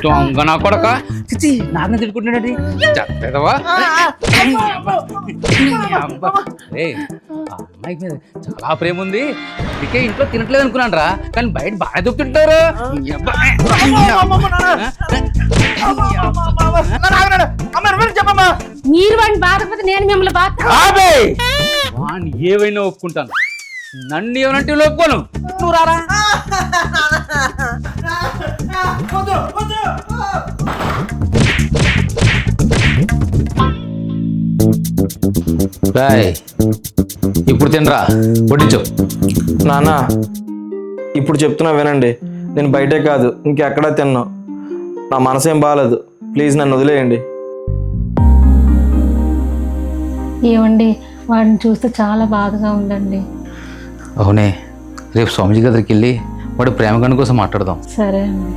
దొంగ నా కొడక చిచ్చి నాన్న తిట్టుకుంటున్నాడు చెప్పేదవా అమ్మాయికి మీద చాలా ప్రేమ ఉంది అందుకే ఇంట్లో తినట్లేదు అనుకున్నాను రా కానీ బయట బాగా దొక్కుతుంటారు మీరు వాడిని బాధపడితే నేను మిమ్మల్ని బాధ వాడిని ఏవైనా ఒప్పుకుంటాను నన్ను ఏమనంటే ఒప్పుకోను నువ్వు రారా ఇప్పుడు తినరా వడ్డించు నాన్న ఇప్పుడు చెప్తున్నా వినండి, నేను బయటే కాదు ఇంకెక్కడా తిన్నాను, నా మనసేం బాగాలేదు, ప్లీజ్ నన్ను వదిలేయండి. ఏమండి వాడిని చూస్తే చాలా బాధగా ఉందండి. అవునే రేపు స్వామిజీ దగ్గరికి వెళ్ళి వాడు ప్రేమ గంట కోసం మాట్లాడదాం. సరే అండి.